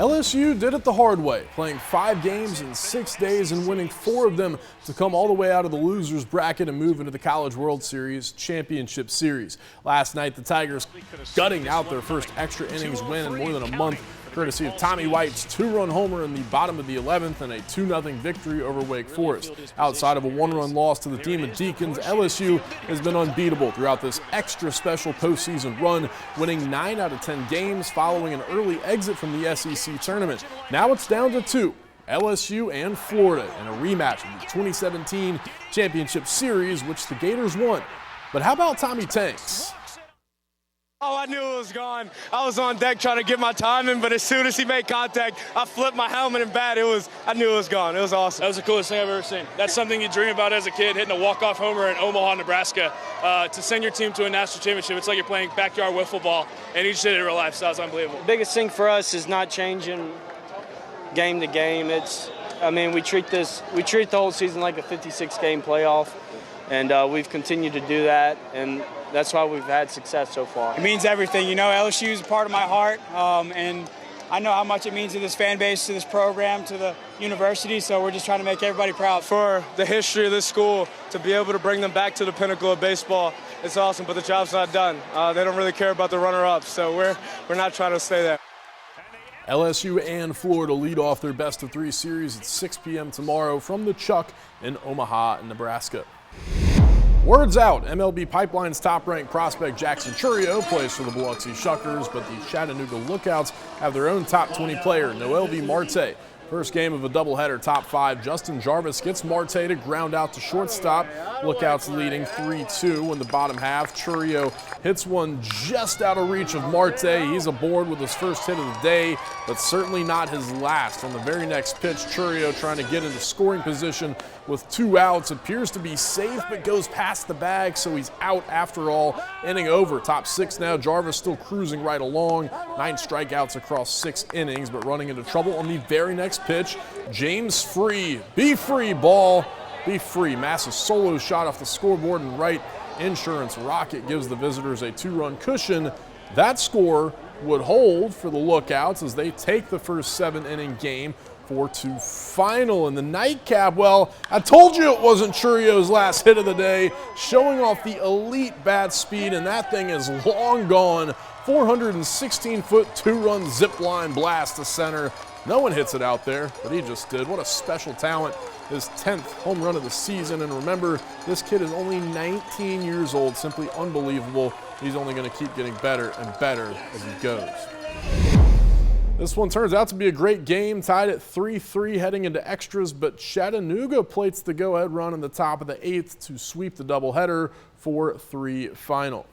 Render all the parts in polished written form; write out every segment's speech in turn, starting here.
LSU did it the hard way, playing 5 games in 6 days and winning 4 of them to come all the way out of the losers bracket and move into the College World Series Championship Series. Last night, the Tigers gutting out their first extra innings win in more than a month, courtesy of Tommy White's 2-run homer in the bottom of the 11th and a 2-0 victory over Wake Forest. Outside of a 1-run loss to the Demon Deacons, LSU has been unbeatable throughout this extra special postseason run, winning 9 out of 10 games following an early exit from the SEC tournament. Now it's down to 2. LSU and Florida in a rematch of the 2017 Championship Series, which the Gators won. But how about Tommy Tanks? Oh, I knew it was gone. I was on deck trying to get my timing, but as soon as he made contact, I flipped my helmet and bat. I knew it was gone. It was awesome. That was the coolest thing I've ever seen. That's something you dream about as a kid, hitting a walk-off homer in Omaha, Nebraska. To send your team to a national championship, it's like you're playing backyard wiffle ball, and he just did it in real life, so that was unbelievable. The biggest thing for us is not changing game to game. We treat the whole season like a 56-game playoff, and we've continued to do that, and that's why we've had success so far. It means everything. You know, LSU is a part of my heart, and I know how much it means to this fan base, to this program, to the university, so we're just trying to make everybody proud. For the history of this school, to be able to bring them back to the pinnacle of baseball, it's awesome, but the job's not done. They don't really care about the runner-ups, so we're not trying to stay there. LSU and Florida lead off their best-of-3 series at 6 p.m. tomorrow from the Chuck in Omaha, Nebraska. Word's out, MLB Pipeline's top-ranked prospect Jackson Chourio plays for the Biloxi Shuckers, but the Chattanooga Lookouts have their own top 20 player, Noel V. Marte. First game of a doubleheader top 5, Justin Jarvis gets Marte to ground out to shortstop. Lookouts leading 3-2 in the bottom half. Chourio hits one just out of reach of Marte. He's aboard with his first hit of the day, but certainly not his last. On the very next pitch, Chourio trying to get into scoring position with 2 outs. Appears to be safe, but goes past the bag, so he's out after all. Inning over. Top 6 now. Jarvis still cruising right along. 9 strikeouts across 6 innings, but running into trouble on the very next pitch. James Free. Be free, ball. Be free. Massive solo shot off the scoreboard and right. Insurance Rocket gives the visitors a 2-run cushion. That score would hold for the Lookouts as they take the first 7-inning game 4-2 final. In the nightcap, well, I told you it wasn't Chourio's last hit of the day, showing off the elite bat speed, and that thing is long gone. 416-foot 2-run zip line blast to center. No one hits it out there, but he just did. What a special talent. His 10th home run of the season, and remember, this kid is only 19 years old. Simply unbelievable. He's only going to keep getting better and better as he goes. This one turns out to be a great game, tied at 3-3 heading into extras, but Chattanooga plates the go-ahead run in the top of the 8th to sweep the doubleheader 4-3 final.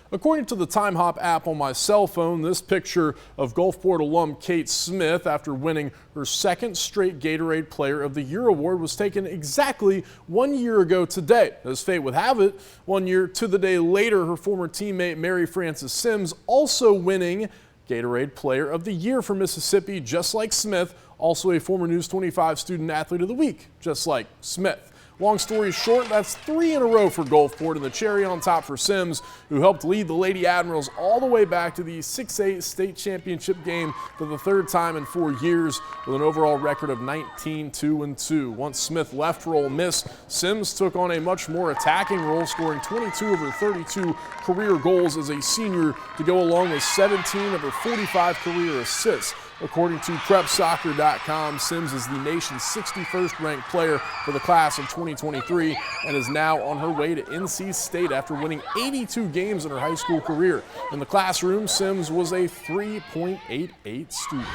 According to the Time Hop app on my cell phone, this picture of Gulfport alum Kate Smith, after winning her 2nd straight Gatorade Player of the Year award, was taken exactly 1 year ago today. As fate would have it, 1 year to the day later, her former teammate Mary Frances Symmes also winning Gatorade Player of the Year for Mississippi, just like Smith, also a former News 25 Student Athlete of the Week, just like Smith. Long story short, that's 3 in a row for Gulfport, and the cherry on top for Symmes, who helped lead the Lady Admirals all the way back to the 6A state championship game for the 3rd time in 4 years, with an overall record of 19-2-2. Once Smith left for Ole Miss, Symmes took on a much more attacking role, scoring 22 of her 32 career goals as a senior to go along with 17 of her 45 career assists. According to PrepSoccer.com, Symmes is the nation's 61st ranked player for the class of 2023 and is now on her way to NC State after winning 82 games in her high school career. In the classroom, Symmes was a 3.88 student.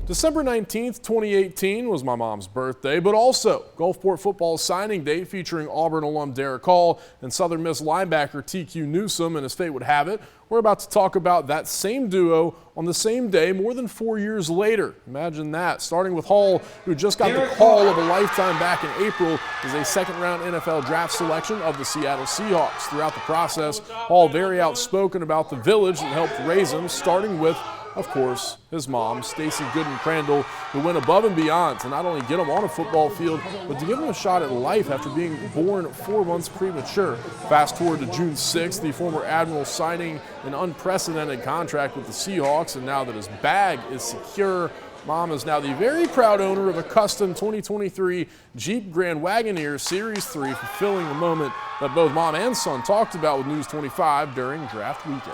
December 19th, 2018 was my mom's birthday, but also Gulfport football's signing date featuring Auburn alum Derick Hall and Southern Miss linebacker TQ Newsome, and as fate would have it, we're about to talk about that same duo on the same day more than 4 years later. Imagine that. Starting with Hall, who just got the call of a lifetime back in April as a second-round NFL draft selection of the Seattle Seahawks. Throughout the process, Hall very outspoken about the village that helped raise him, starting with of course, his mom, Stacy Gooden-Crandall, who went above and beyond to not only get him on a football field, but to give him a shot at life after being born 4 months premature. Fast forward to June 6th, the former Admiral signing an unprecedented contract with the Seahawks, and now that his bag is secure, Mom is now the very proud owner of a custom 2023 Jeep Grand Wagoneer Series 3, fulfilling the moment that both mom and son talked about with News 25 during draft weekend.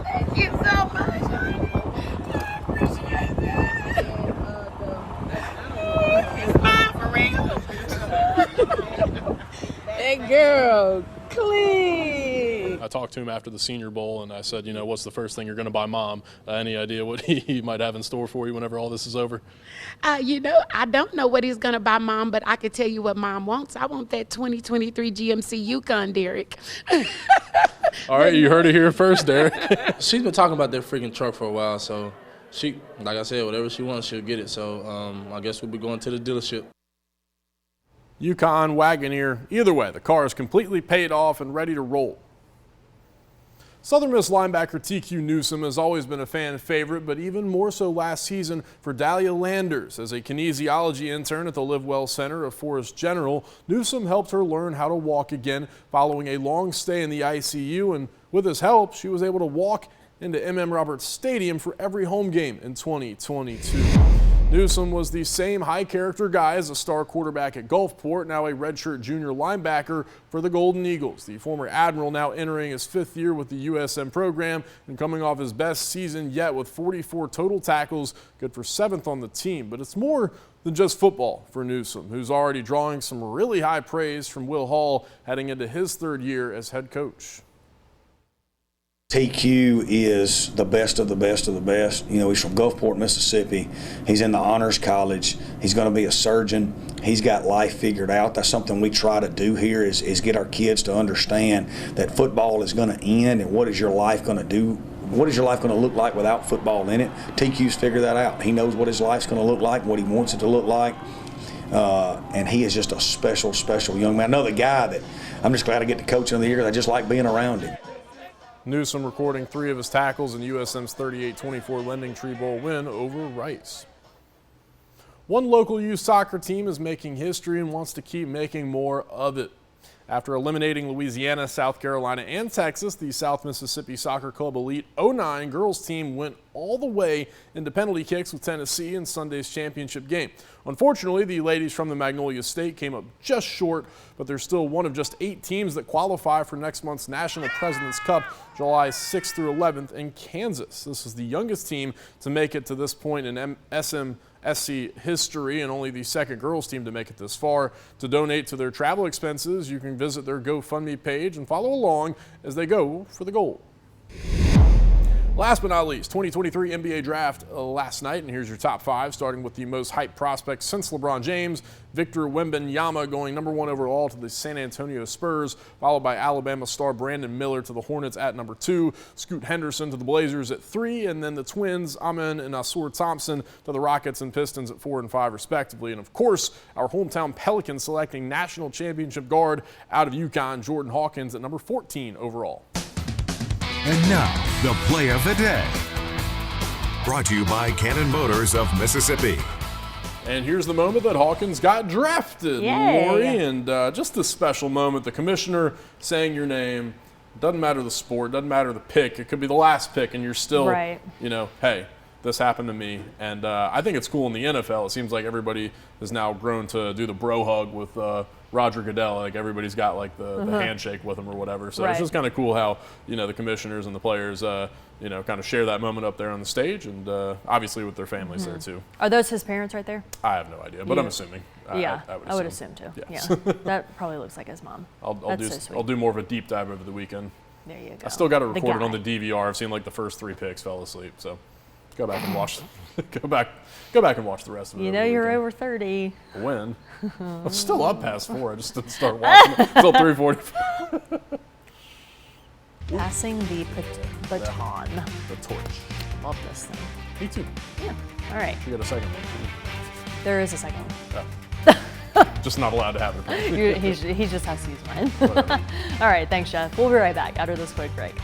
Thank you so much. I appreciate that. It's mine for real. That girl, clean. I talked to him after the Senior Bowl, and I said, you know, what's the first thing you're going to buy Mom? Any idea what he might have in store for you whenever all this is over? You know, I don't know what he's going to buy Mom, but I could tell you what Mom wants. I want that 2023 GMC Yukon, Derick. All right, you heard it here first, Derick. She's been talking about that freaking truck for a while, so she, like I said, whatever she wants, she'll get it. So I guess we'll be going to the dealership. Yukon, Wagoneer, either way, the car is completely paid off and ready to roll. Southern Miss linebacker TQ Newsome has always been a fan favorite, but even more so last season for Dahlia Landers. As a kinesiology intern at the Live Well Center of Forest General, Newsome helped her learn how to walk again following a long stay in the ICU, and with his help, she was able to walk into MM Roberts Stadium for every home game in 2022. Newsome was the same high-character guy as a star quarterback at Gulfport, now a redshirt junior linebacker for the Golden Eagles. The former Admiral now entering his 5th year with the USM program and coming off his best season yet with 44 total tackles, good for 7th on the team. But it's more than just football for Newsome, who's already drawing some really high praise from Will Hall heading into his 3rd year as head coach. TQ is the best of the best of the best. You know, he's from Gulfport, Mississippi. He's in the Honors College. He's going to be a surgeon. He's got life figured out. That's something we try to do here is get our kids to understand that football is going to end, and what is your life going to do? What is your life going to look like without football in it? TQ's figured that out. He knows what his life's going to look like, what he wants it to look like. And he is just a special, special young man. Another guy that I'm just glad I get to coach him the year. I just like being around him. Newsome recording 3 of his tackles in USM's 38-24 Lending Tree Bowl win over Rice. One local youth soccer team is making history and wants to keep making more of it. After eliminating Louisiana, South Carolina, and Texas, the South Mississippi Soccer Club Elite 09 girls team went all the way into penalty kicks with Tennessee in Sunday's championship game. Unfortunately, the ladies from the Magnolia State came up just short, but they're still one of just 8 teams that qualify for next month's National President's Cup, July 6th through 11th in Kansas. This is the youngest team to make it to this point in SMSC history, and only the 2nd girls team to make it this far. To donate to their travel expenses, you can visit their GoFundMe page and follow along as they go for the goal. Last but not least, 2023 NBA Draft last night, and here's your top 5, starting with the most hyped prospect since LeBron James, Victor Wembanyama going number 1 overall to the San Antonio Spurs, followed by Alabama star Brandon Miller to the Hornets at number 2, Scoot Henderson to the Blazers at 3, and then the Twins, Amen and Asur Thompson to the Rockets and Pistons at 4 and 5 respectively. And of course, our hometown Pelicans selecting national championship guard out of UConn, Jordan Hawkins at number 14 overall. And now, the play of the day. Brought to you by Cannon Motors of Mississippi. And here's the moment that Hawkins got drafted, Yay. Lori. And just a special moment, the commissioner saying your name. Doesn't matter the sport, doesn't matter the pick. It could be the last pick, and you're still, you know, hey, this happened to me. And I think it's cool in the NFL. It seems like everybody has now grown to do the bro hug with Roger Goodell. Like everybody's got like the handshake with him or whatever. So it's just kind of cool how, you know, the commissioners and the players, you know, kind of share that moment up there on the stage, and obviously with their families there too. Are those his parents right there? I have no idea, but I'm assuming. Yeah, I would assume too. Yes. Yeah, that probably looks like his mom. I'll do more of a deep dive over the weekend. There you go. I still got to record it on the DVR. I've seen like the first 3 picks, fell asleep, so go back and watch. go back and watch the rest of it. You know you're over 30. When? I'm still up past 4. I just didn't start watching it until 3:45. Passing the baton. The torch. Love this thing. Me too. Yeah. All right. You got a second one. There is a second one. Oh. Just not allowed to have it. He just has to use mine. All right, thanks, Jeff. We'll be right back after this quick break.